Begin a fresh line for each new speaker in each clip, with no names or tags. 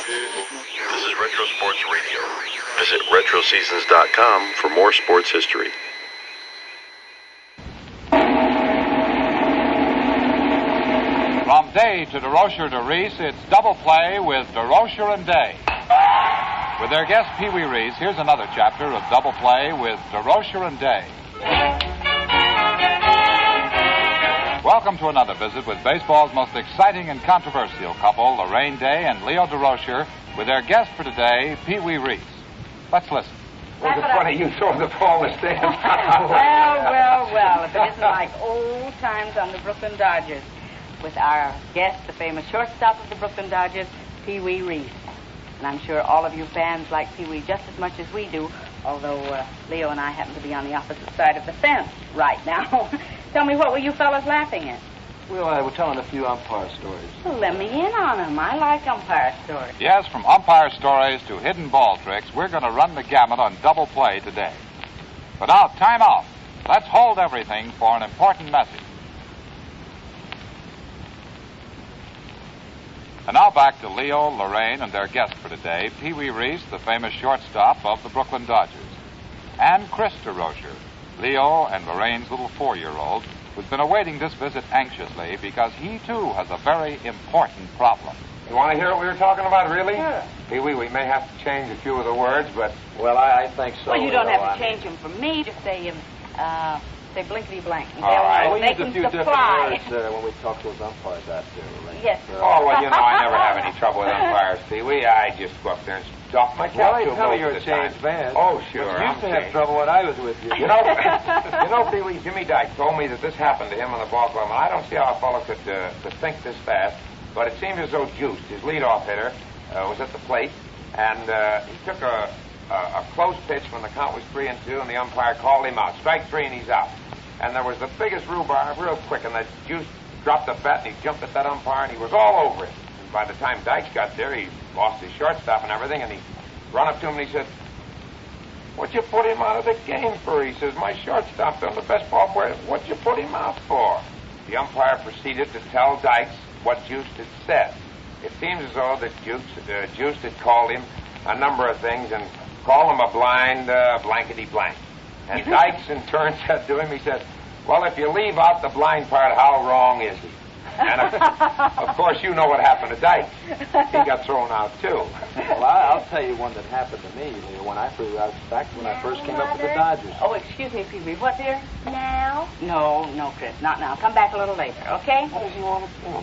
This is Retro Sports Radio. Visit RetroSeasons.com for more sports history.
From Day to Durocher to Reese, it's Double Play with Durocher and Day. With their guest Wee Reese, here's another chapter of Double Play with Durocher and Day. Welcome to another visit with baseball's most exciting and controversial couple, Lorraine Day and Leo Durocher, with their guest for today, Wee Reese. Let's listen.
Was it funny you saw the ball in the stands?
Well, if it isn't like old times on the Brooklyn Dodgers with our guest, the famous shortstop of the Brooklyn Dodgers, Wee Reese. And I'm sure all of you fans like Pee-wee just as much as we do, although Leo and I happen to be on the opposite side of the fence right now. Tell me, what were you fellas laughing at?
Well, I was telling a few umpire stories.
Well, let me in on them. I like umpire stories.
Yes, from umpire stories to hidden ball tricks, we're going to run the gamut on Double Play today. But now, time out. Let's hold everything for an important message. And now back to Leo, Lorraine, and their guest for today, Wee Reese, the famous shortstop of the Brooklyn Dodgers, and Chris Durocher, Leo and Lorraine's little 4-year-old, who's been awaiting this visit anxiously because he, too, has a very important problem.
You want to hear what we were talking about, really?
Sure.
Pee-wee, we may have to change a few of the words, but...
Well, I think so.
Well, you don't have to change them for me. Just say blinkety blank.
All right.
We
They
use a
can
few
supply.
different words when we talk to those umpires out there, right?
Yes.
Oh, well, you know, I never have any trouble with umpires, Pee-wee. I just go up there and doff my cap
Well, I
to 'em
tell
most
you, you're
of
a
the time.
changed man.
Oh, sure.
But you used to
I'm
have
changed.
trouble when I was with you.
You know, Pee-wee, Jimmy Dyke told me that this happened to him on the ball club, and I don't see how a fellow could think this fast, but it seemed as though Juiced, his leadoff hitter, was at the plate, and he took a close pitch when the count was 3-2, and the umpire called him out. Strike 3, and he's out. And there was the biggest rhubarb real quick, and that Juice dropped the bat, and he jumped at that umpire, and he was all over it. And by the time Dykes got there, he lost his shortstop and everything, and he run up to him, and he said, "What'd you put him out of the game for?" He says, "My shortstop, I'm the best ball player. What'd you put him out for?" The umpire proceeded to tell Dykes what Juice had said. It seems as though that Juice had called him a number of things and called him a blind blankety-blank. And Dykes, in turn, said to him, he said, "Well, if you leave out the blind part, how wrong is he?" And, of course, you know what happened to Dykes. He got thrown out, too.
Well, I'll tell you one that happened to me, Leo, when I first came up with the Dodgers.
Oh, excuse me, Pee-wee. What, dear?
Now?
No, Chris, not now. Come back a little later, okay?
What does he want to do?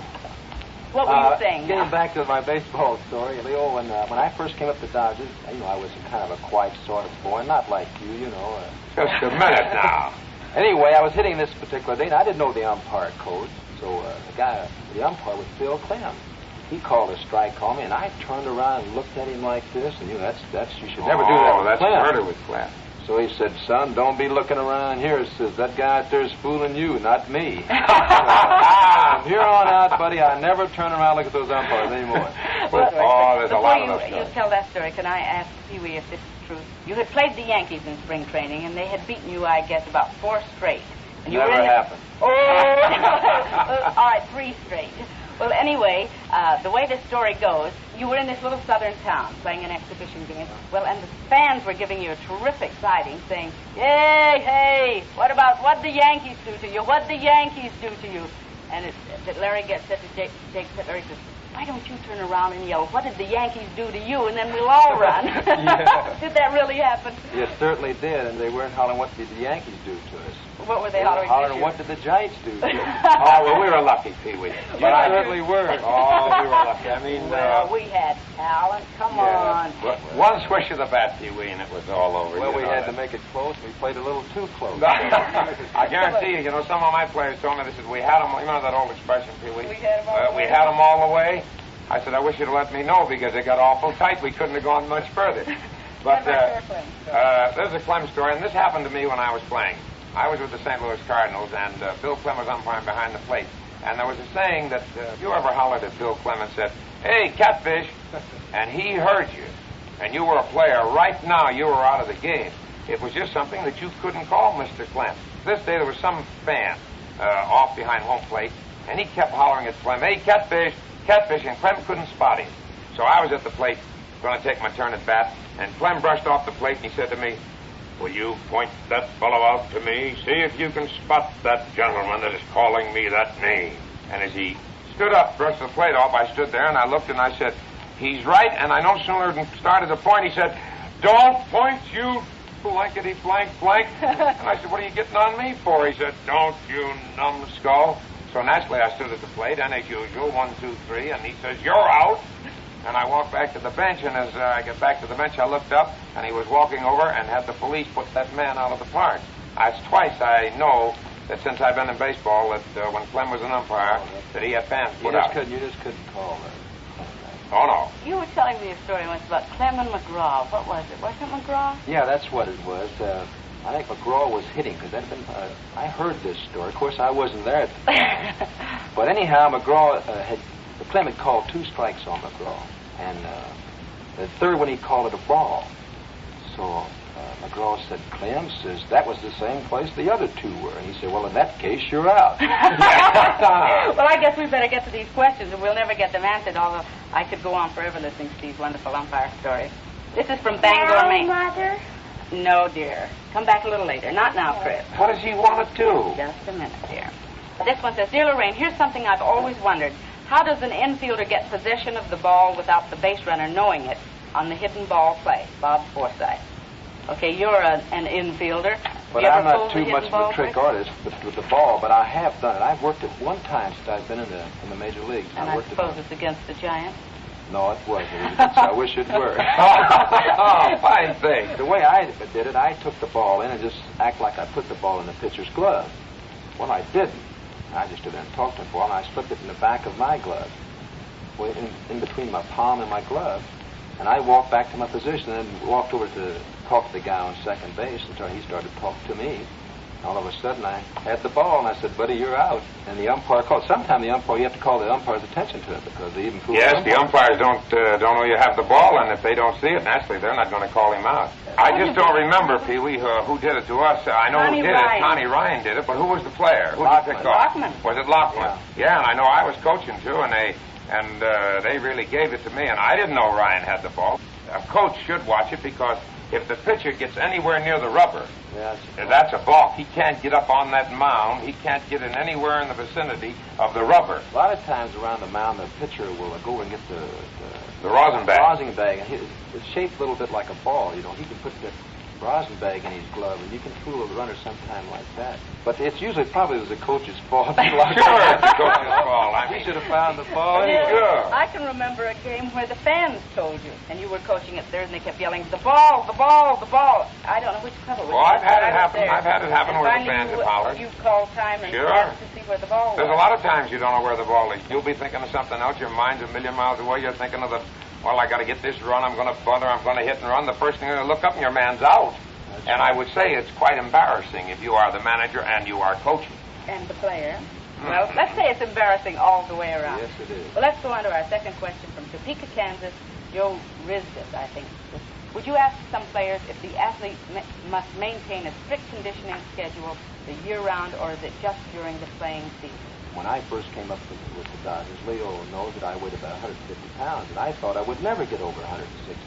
What were you saying?
Getting back to my baseball story, Leo, when I first came up to the Dodgers, I was kind of a quiet sort of boy, not like you,
Just a minute now.
Anyway, I was hitting this particular day, and I didn't know the umpire code. So the umpire was Bill Clem. He called a strike on me, and I turned around and looked at him like this, and that's you should never do that with
that's
Clem.
murder with Clem.
So he said, "Son, don't be looking around here." He says, "That guy out there's fooling you, not me." From here on out, buddy, I never turn around and look at those umpires anymore.
There's a lot of those
Before you tell that story, can I ask Pee-wee if this is true? You had played the Yankees in spring training, and they had beaten you, I guess, about 4 straight. And you
Never
were in
happened.
Oh! All right, 3 straight. Well, anyway, the way this story goes, you were in this little southern town playing an exhibition game. Well, and the fans were giving you a terrific sighting, saying, "Yay, hey, what'd the Yankees do to you? What'd the Yankees do to you?" And that Larry said to Jake, Larry says, "Why don't you turn around and yell, 'What did the Yankees do to you?' and then we'll all run."
Yeah.
Did that really happen?
It certainly did, and they weren't hollering, "What did the Yankees do to us?"
What were they
They were
hollering?
hollering, "What did the Giants do to us?"
Oh, well, we were lucky, Pee-wee.
You certainly were.
Oh, we were lucky. I mean,
Well, we had talent. Come on.
one swish of the bat, Pee-wee, and it was all over.
Well,
you
we
know
had
that.
to make it close. We played a little too close.
I guarantee you, some of my players told me, they said, "We had them," you know that old expression, Pee-wee?
We had 'em all the
We
way.
had them all the way. I said, "I wish you'd have let me know because it got awful tight. We couldn't have gone much further." But there's a Clem story, and this happened to me when I was playing. I was with the St. Louis Cardinals, and Bill Clem was umpiring behind the plate. And there was a saying that if you ever hollered at Bill Clem and said, "Hey, catfish," and he heard you, and you were a player, right now you were out of the game. It was just something that you couldn't call Mr. Clem. This day there was some fan off behind home plate, and he kept hollering at Clem, "Hey, catfish, catfish," and Clem couldn't spot him. So I was at the plate, going to take my turn at bat, and Clem brushed off the plate, and he said to me, "Will you point that fellow out to me? See if you can spot that gentleman that is calling me that name." And as he stood up, brushed the plate off, I stood there, and I looked, and I said, "He's right." And I no sooner than started to point, he said, "Don't point, you blankety blank blank." And I said, "What are you getting on me for?" He said, "Don't, you numbskull." So naturally, I stood at the plate, and as usual, 1, 2, 3, and he says, "You're out." And I walked back to the bench, and as I get back to the bench, I looked up, and he was walking over and had the police put that man out of the park. It's twice I know that since I've been in baseball that when Clem was an umpire, that he had fans put out.
You just couldn't call that.
Oh, no.
You were telling me a story once about Clem and McGraw. What was it? Was it McGraw?
Yeah, that's what it was. I think McGraw was hitting, because I heard this story. Of course, I wasn't there at the time. But anyhow, McGraw Clem had called 2 strikes on McGraw, and the third one he called it a ball. So McGraw said, "Clem says that was the same place the other 2 were." And he said, "Well, in that case, you're out."
Well, I guess we better get to these questions, and we'll never get them answered, although I could go on forever listening to these wonderful umpire stories. This is from Bangor, Maine.
Mother?
No, dear. Come back a little later. Not now, Chris.
What does he want to do?
Just a minute, dear. This one says, "Dear Lorraine, here's something I've always wondered. How does an infielder get possession of the ball without the base runner knowing it on the hit and ball play?" Bob Forsythe. Okay, you're an infielder.
But
You ever
I'm not
pulled the
too
hit
much
and
of
ball
a trick
trick?
artist with the ball, but I have done it. I've worked it one time since I've been in the major leagues.
And I
worked it
suppose
on-
it's against the Giants.
No, it wasn't. I wish it were.
Oh, fine thing.
The way I did it, I took the ball in and just act like I put the ball in the pitcher's glove. Well, I didn't. I just stood there and talked to the ball, and I slipped it in the back of my glove, in between my palm and my glove. And I walked back to my position and walked over to talk to the guy on second base until he started to talk to me. All of a sudden, I had the ball, and I said, "Buddy, you're out." And the umpire called. Sometimes the umpire, you have to call the umpire's attention to it because they even fool
Yes, the umpires don't know you have the ball, and if they don't see it, naturally, they're not going to call him out. I just don't remember, Pee Wee, who did it to us. I know
Connie
who did
Ryan.
it. Connie Ryan did it, but who was the player? Who did you pick off?
Lockman.
Was it Lockman? Yeah, and I know I was coaching too, and they really gave it to me, and I didn't know Ryan had the ball. A coach should watch it because if the pitcher gets anywhere near the rubber, that's a balk. He can't get up on that mound. He can't get in anywhere in the vicinity of the rubber.
A lot of times around the mound, the pitcher will go and get
The rosin bag.
rosin bag, and it's shaped a little bit like a ball. You know, he can put the rosin bag in his glove, and you can fool the runner sometime like that. But it's usually probably the coach's fault.
Sure, it's the coach's fault. I
He
mean,
should have found the ball.
Yeah,
sure.
I can remember a game where the fans told you, and you were coaching at third, and they kept yelling, "The ball, the ball, the ball." I don't know which club it was.
Well, I've had
but
it
I was
happen.
there.
I've had it happen
And
where the
finally
fans have hollered.
You called time and
Sure.
asked to see where the ball
There's a
was.
lot of times you don't know where the ball is. You'll be thinking of something else. Your mind's a million miles away. You're thinking of well, I got to get this run. I'm going to butter. I'm going to hit and run. The first thing you're going to look up and your man's out. And I would say it's quite embarrassing if you are the manager and you are coaching.
And the player. Well, let's say it's embarrassing all the way around.
Yes, it is.
Well, let's go on to our second question from Topeka, Kansas. Joe Risdis, I think. Would you ask some players if the athlete must maintain a strict conditioning schedule the year round, or is it just during the playing season?
When I first came up with the Dodgers, Leo knows that I weighed about 150 pounds, and I thought I would never get over 160.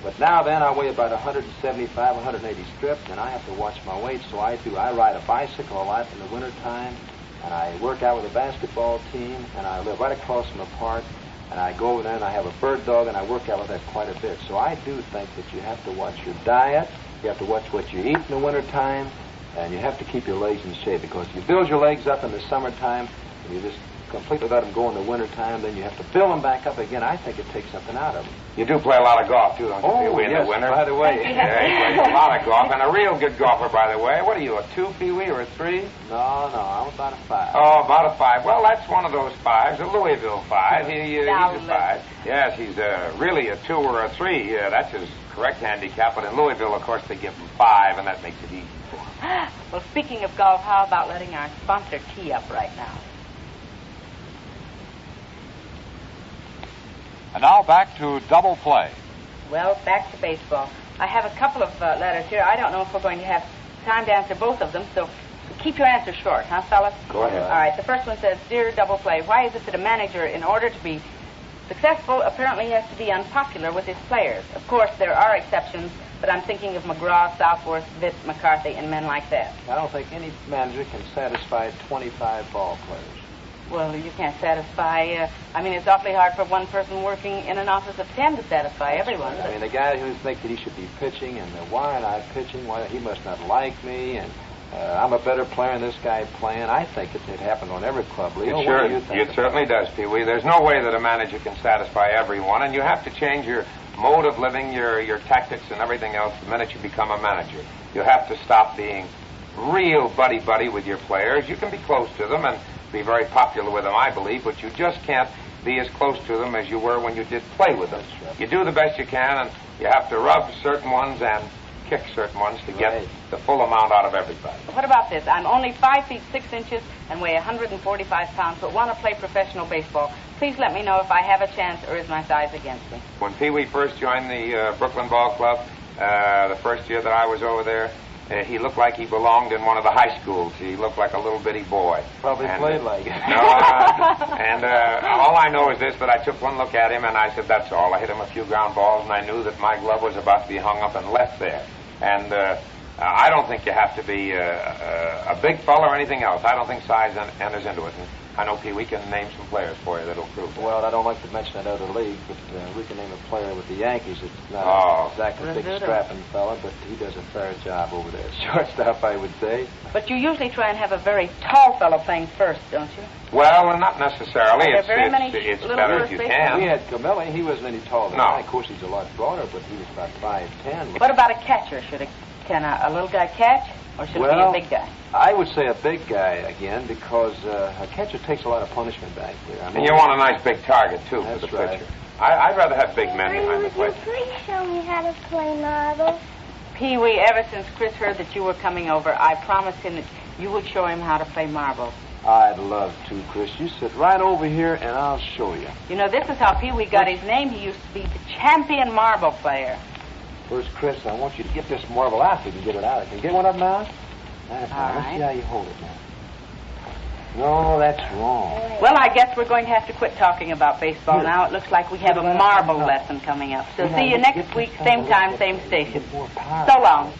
But now then, I weigh about 175, 180 strips, and I have to watch my weight, so I do. I ride a bicycle a lot in the wintertime, and I work out with a basketball team, and I live right across from the park, and I go over there and I have a bird dog, and I work out with that quite a bit. So I do think that you have to watch your diet, you have to watch what you eat in the wintertime, and you have to keep your legs in shape, because if you build your legs up in the summertime, and you just completely let them go in the wintertime, then you have to build them back up again. I think it takes something out of them.
You do play a lot of golf, too, don't you?
Oh,
Pee Wee, in
yes,
the winter.
by the way.
Yeah, he plays a lot of golf, and a real good golfer, by the way. What are you, a 2, Pee Wee, or a 3?
No, I'm about a 5.
Oh, about a 5. Well, that's one of those 5s, a Louisville 5. He's
Now,
a 5. Yes, he's really a 2 or a 3. That's his correct handicap. But in Louisville, of course, they give him 5, and that makes it easy for him.
Well, speaking of golf, how about letting our sponsor tee up right now?
And now back to double play.
Well, back to baseball. I have a couple of letters here. I don't know if we're going to have time to answer both of them, so keep your answer short, huh, fellas?
Go ahead.
All right, the first one says, "Dear Double Play, why is it that a manager, in order to be Successful apparently has to be unpopular with his players. Of course, there are exceptions, but I'm thinking of McGraw, Southworth, Vitt, McCarthy, and men like that.
I don't think any manager can satisfy 25 ball players.
Well, you can't satisfy, it's awfully hard for one person working in an office of 10 to satisfy everyone.
I mean, the guy who thinks that he should be pitching, and why aren't I pitching? Why, he must not like me, and I'm a better player than this guy playing. I think it happened on every club, Leo.
It certainly does, Pee Wee. There's no way that a manager can satisfy everyone, and you have to change your mode of living, your tactics, and everything else the minute you become a manager. You have to stop being real buddy-buddy with your players. You can be close to them and be very popular with them, I believe, but you just can't be as close to them as you were when you did play with them. You do the best you can, and you have to rub certain ones and kick certain ones to get the full amount out of everybody.
What about this? I'm only 5 feet 6 inches and weigh 145 pounds, but want to play professional baseball. Please let me know if I have a chance, or is my size against me?
When Pee Wee first joined the Brooklyn Ball Club, the first year that I was over there, he looked like he belonged in one of the high schools. He looked like a little bitty boy.
Probably played like it.
No, all I know is this, that I took one look at him and I said, that's all. I hit him a few ground balls and I knew that my glove was about to be hung up and left there. And I don't think you have to be a big fella or anything else. I don't think size enters into it. And I know Pee Wee can name some players for you that'll prove that.
Well, I don't like to mention that other league, but we can name a player with the Yankees. It's not exactly a big strapping fella, but he does a fair job over there. Shortstop, I would say.
But you usually try and have a very tall fellow playing first, don't you?
Well, not necessarily.
It's
better if you can.
We had Camilli. He wasn't any taller than
No.
I. Of course, he's a lot broader, but he was about 5'10".
What about a catcher? Can a little guy catch, or should it be a big guy?
I would say a big guy again, because a catcher takes a lot of punishment back there.
And you want a nice big target, too, for the
right.
pitcher. I'd rather have big men behind the plate.
Would you please show me how to play marbles?
Pee Wee, ever since Chris heard that you were coming over, I promised him that you would show him how to play marbles.
I'd love to, Chris. You sit right over here, and I'll show you.
You know, this is how Pee Wee got his name. He used to be the champion marble player.
First, Chris, I want you to get this marble out so you can get it out. Can you get one up now? That's
All
Let's
right.
see how you hold it now. No, that's wrong.
Well, I guess we're going to have to quit talking about baseball now. It looks like we have a marble lesson coming up. So see you next week, same time, same station. So long.